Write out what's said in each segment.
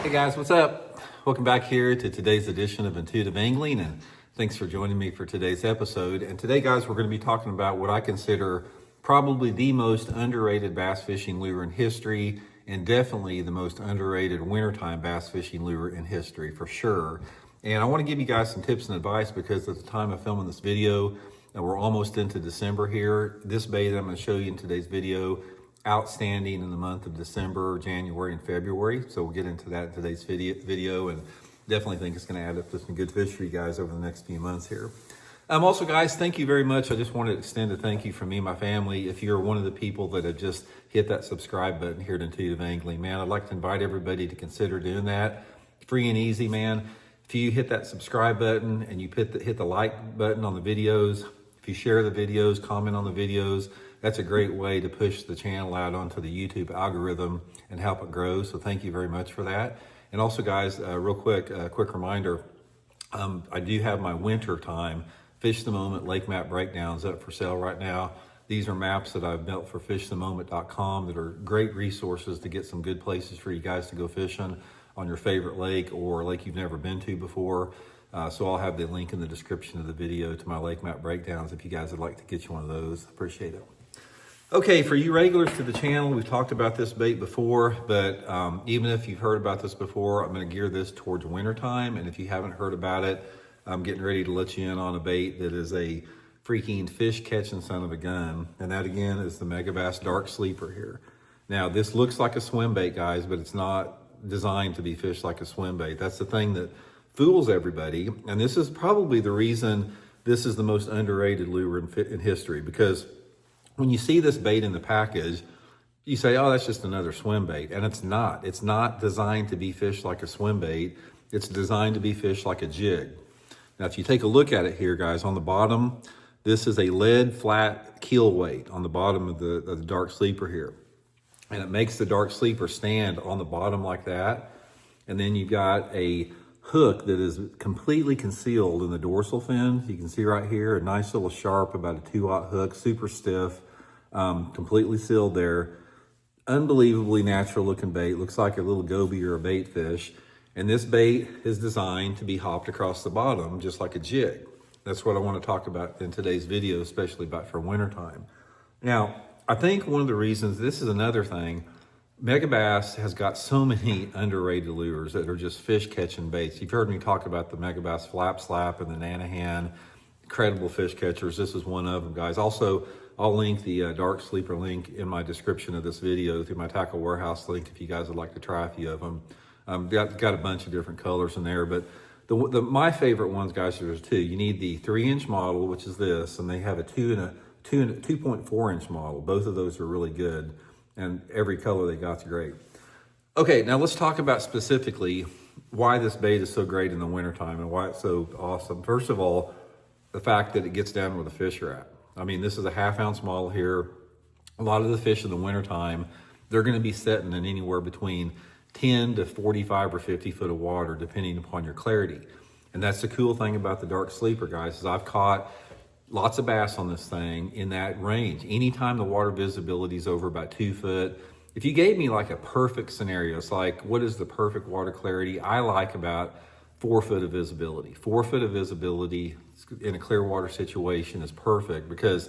Hey guys, what's up? Welcome back here to today's edition of Intuitive Angling, and thanks for joining me for today's episode. And today, guys, we're going to be talking about what I consider probably the most underrated bass fishing lure in history, and definitely the most underrated wintertime bass fishing lure in history for sure. And I want to give you guys some tips and advice because at the time of filming this video, we're almost into December here. This bait that I'm going to show you in today's video, outstanding in the month of December, January, and February. So we'll get into that in today's video, and definitely think it's going to add up to some good fish for you guys over the next few months here. Also, guys, thank you very much. I just want to extend a thank you from me and my family. If you're one of the people that have just hit that subscribe button here at Intuitive Angling, man, I'd like to invite everybody to consider doing that. Free and easy, man. If you hit that subscribe button and you hit the like button on the videos, if you share the videos, comment on the videos, that's a great way to push the channel out onto the YouTube algorithm and help it grow. So thank you very much for that. And also, guys, real quick, quick reminder, I do have my winter time Fish the Moment lake map breakdowns up for sale right now. These are maps that I've built for fishthemoment.com that are great resources to get some good places for you guys to go fishing on your favorite lake or a lake you've never been to before. So I'll have the link in the description of the video to my lake map breakdowns if you guys would like to get you one of those. Appreciate it. Okay, for you regulars to the channel, we've talked about this bait before, but even if you've heard about this before, I'm going to gear this towards wintertime. And if you haven't heard about it, I'm getting ready to let you in on a bait that is a freaking fish catching son of a gun. And that again is the Megabass Dark Sleeper here. Now, this looks like a swim bait, guys, but it's not designed to be fished like a swim bait. That's the thing that fools everybody. And this is probably the reason this is the most underrated lure in history, because when you see this bait in the package, you say, oh, that's just another swim bait. And it's not. It's not designed to be fished like a swim bait. It's designed to be fished like a jig. Now, if you take a look at it here, guys, on the bottom, this is a lead flat keel weight on the bottom of the Dark Sleeper here. And it makes the Dark Sleeper stand on the bottom like that. And then you've got a hook that is completely concealed in the dorsal fin. You can see right here, a nice little sharp, about a 2/0 hook, super stiff, completely sealed there. Unbelievably natural looking bait. Looks like a little goby or a bait fish. And this bait is designed to be hopped across the bottom just like a jig. That's what I want to talk about in today's video, especially about for wintertime. Now, I think one of the reasons, this is another thing, Megabass has got so many underrated lures that are just fish catching baits. You've heard me talk about the Megabass Flap Slap and the Nanahan, incredible fish catchers. This is one of them, guys. Also, I'll link the Dark Sleeper link in my description of this video through my Tackle Warehouse link if you guys would like to try a few of them. Got a bunch of different colors in there, but my favorite ones, guys, there's two. You need the 3-inch model, which is this, and they have a 2.4-inch model. Both of those are really good, and every color they got's great. Okay, now let's talk about specifically why this bait is so great in the wintertime and why it's so awesome. First of all, the fact that it gets down where the fish are at. I mean, this is a 1/2 ounce model here. A lot of the fish in the wintertime, they're going to be setting in anywhere between 10 to 45 or 50 foot of water, depending upon your clarity. And that's the cool thing about the Dark Sleeper, guys, is I've caught lots of bass on this thing in that range. Anytime the water visibility is over about 2 foot, if you gave me like a perfect scenario, it's like, what is the perfect water clarity? I like about 4 foot of visibility. 4 foot of visibility in a clear water situation is perfect, because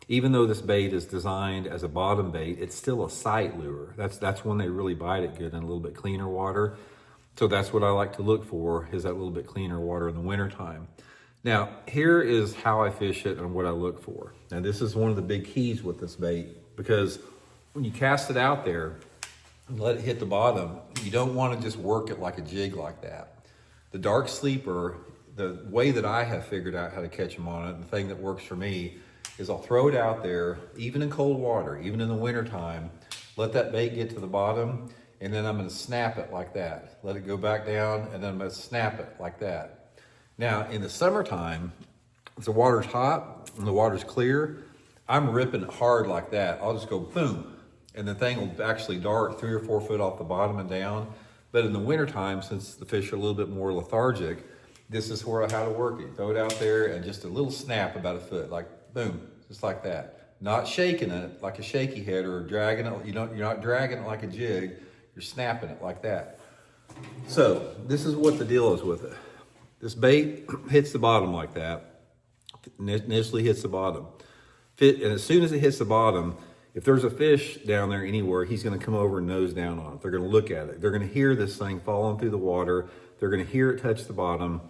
even though this bait is designed as a bottom bait, it's still a sight lure. That's when they really bite it good in a little bit cleaner water. So that's what I like to look for, is that little bit cleaner water in the wintertime. Now, here is how I fish it and what I look for. Now, this is one of the big keys with this bait, because when you cast it out there and let it hit the bottom, you don't want to just work it like a jig like that. The Dark Sleeper, the way that I have figured out how to catch them on it, the thing that works for me, is I'll throw it out there, even in cold water, even in the wintertime, let that bait get to the bottom, and then I'm gonna snap it like that. Let it go back down, and then I'm gonna snap it like that. Now, in the summertime, if the water's hot and the water's clear, I'm ripping it hard like that. I'll just go boom, and the thing will actually dart 3 or 4 foot off the bottom and down. But in the wintertime, since the fish are a little bit more lethargic, this is how to work it. Throw it out there and just a little snap about 1 foot, like boom, just like that. Not shaking it like a shaky head or dragging it. You're not dragging it like a jig. You're snapping it like that. So this is what the deal is with it. This bait hits the bottom like that, initially hits the bottom. And as soon as it hits the bottom, if there's a fish down there anywhere, he's gonna come over and nose down on it. They're gonna look at it. They're gonna hear this thing falling through the water. They're gonna hear it touch the bottom,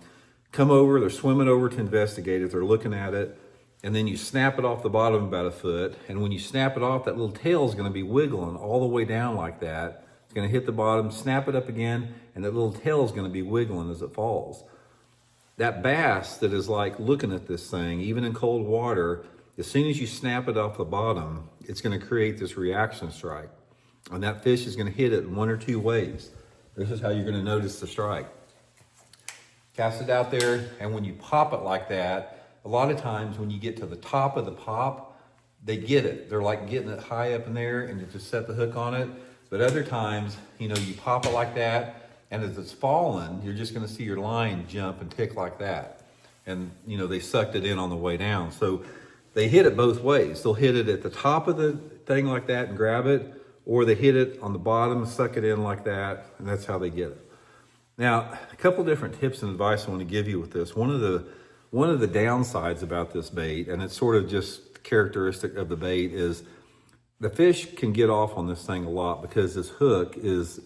come over, they're swimming over to investigate it. They're looking at it. And then you snap it off the bottom about a foot. And when you snap it off, that little tail is gonna be wiggling all the way down like that. It's gonna hit the bottom, snap it up again, and that little tail is gonna be wiggling as it falls. That bass that is like looking at this thing, even in cold water, as soon as you snap it off the bottom, it's gonna create this reaction strike. And that fish is gonna hit it in one or two ways. This is how you're gonna notice the strike. Cast it out there, and when you pop it like that, a lot of times when you get to the top of the pop, they get it. They're like getting it high up in there and you just set the hook on it. But other times, you know, you pop it like that, and as it's falling, you're just gonna see your line jump and tick like that. And, you know, they sucked it in on the way down. So they hit it both ways. They'll hit it at the top of the thing like that and grab it, or they hit it on the bottom, suck it in like that, and that's how they get it. Now, a couple different tips and advice I want to give you with this. One of the downsides about this bait, and it's sort of just characteristic of the bait, is the fish can get off on this thing a lot because this hook is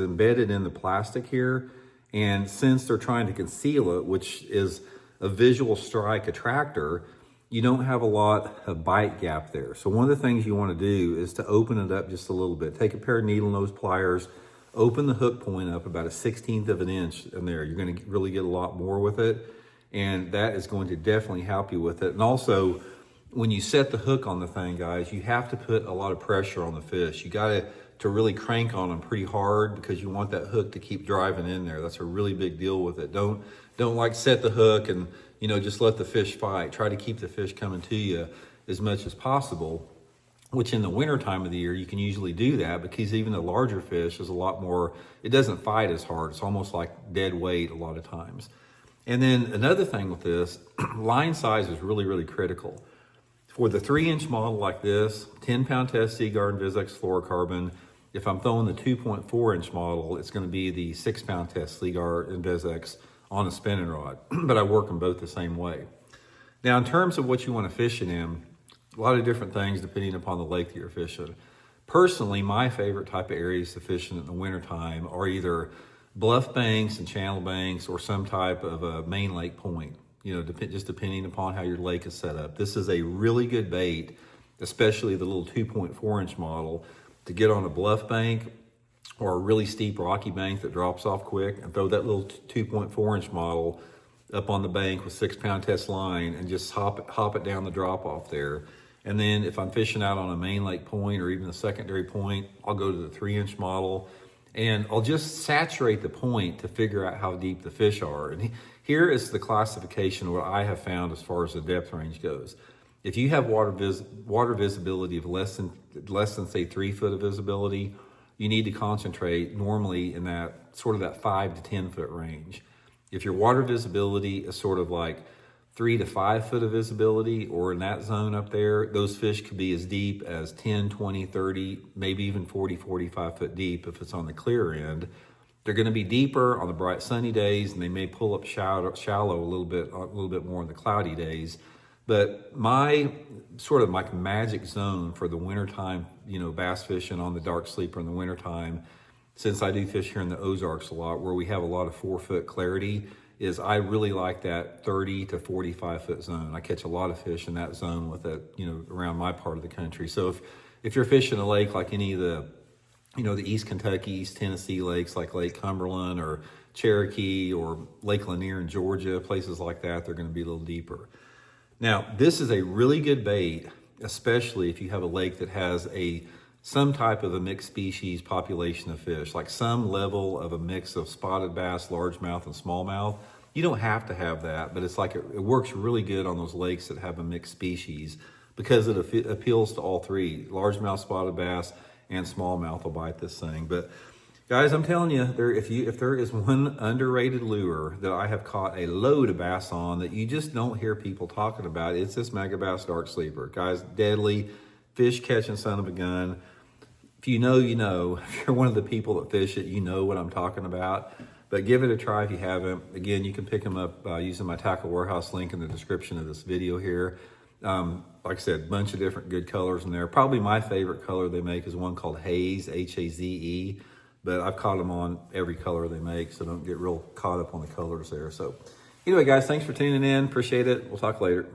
embedded in the plastic here. And since they're trying to conceal it, which is a visual strike attractor, you don't have a lot of bite gap there. So one of the things you want to do is to open it up just a little bit. Take a pair of needle nose pliers, open the hook point up about a 1/16 of an inch in there. You're going to really get a lot more with it. And that is going to definitely help you with it. And also, when you set the hook on the thing, guys, you have to put a lot of pressure on the fish. You got to really crank on them pretty hard because you want that hook to keep driving in there. That's a really big deal with it. Don't like set the hook and, you know, just let the fish fight. Try to keep the fish coming to you as much as possible, which in the winter time of the year, you can usually do that because even the larger fish is a lot more, it doesn't fight as hard. It's almost like dead weight a lot of times. And then another thing with this, line size is really, really critical. For the 3-inch model like this, 10-pound test Seaguar and Vizex fluorocarbon. If I'm throwing the 2.4-inch model, it's going to be the 6-pound test Seaguar and Vizex on a spinning rod. But I work them both the same way. Now, in terms of what you want to fish it in, a lot of different things depending upon the lake that you're fishing. Personally, my favorite type of areas to fish in the wintertime are either bluff banks and channel banks or some type of a main lake point. You know, just depending upon how your lake is set up. This is a really good bait, especially the little 2.4-inch model, to get on a bluff bank or a really steep rocky bank that drops off quick, and throw that little 2.4-inch model up on the bank with 6-pound test line and just hop it down the drop off there. And then if I'm fishing out on a main lake point or even a secondary point, I'll go to the 3-inch model and I'll just saturate the point to figure out how deep the fish are. And here is the classification of what I have found as far as the depth range goes. If you have water visibility of less than say 3 foot of visibility, you need to concentrate normally in that sort of that 5 to 10 foot range. If your water visibility is sort of like 3 to 5 foot of visibility or in that zone up there, those fish could be as deep as 10, 20, 30, maybe even 40, 45 foot deep if it's on the clear end. They're going to be deeper on the bright sunny days, and they may pull up shallow a little bit more on the cloudy days. But my sort of like magic zone for the wintertime, you know, bass fishing on the dark sleeper in the wintertime, since I do fish here in the Ozarks a lot, where we have a lot of 4 foot clarity, is I really like that 30 to 45 foot zone. I catch a lot of fish in that zone with it, you know, around my part of the country. So if you're fishing a lake like any of the, you know, the East Kentucky, East Tennessee lakes like Lake Cumberland or Cherokee or Lake Lanier in Georgia, places like that, they're going to be a little deeper. Now, this is a really good bait, especially if you have a lake that has some type of a mixed species population of fish, like some level of a mix of spotted bass, largemouth, and smallmouth. You don't have to have that, but it's like it works really good on those lakes that have a mixed species because it appeals to all three. Largemouth, spotted bass, and smallmouth will bite this thing. But guys, I'm telling you, if there is one underrated lure that I have caught a load of bass on that you just don't hear people talking about, it's this Megabass Dark Sleeper. Guys, deadly, fish catching son of a gun. if you know, you know. If you're one of the people that fish it, you know what I'm talking about. But give it a try if you haven't. Again, you can pick them up using my Tackle Warehouse link in the description of this video here. Like I said, a bunch of different good colors in there. Probably my favorite color they make is one called Haze, H-A-Z-E. But I've caught them on every color they make, so don't get real caught up on the colors there. So anyway, guys, thanks for tuning in. Appreciate it. We'll talk later.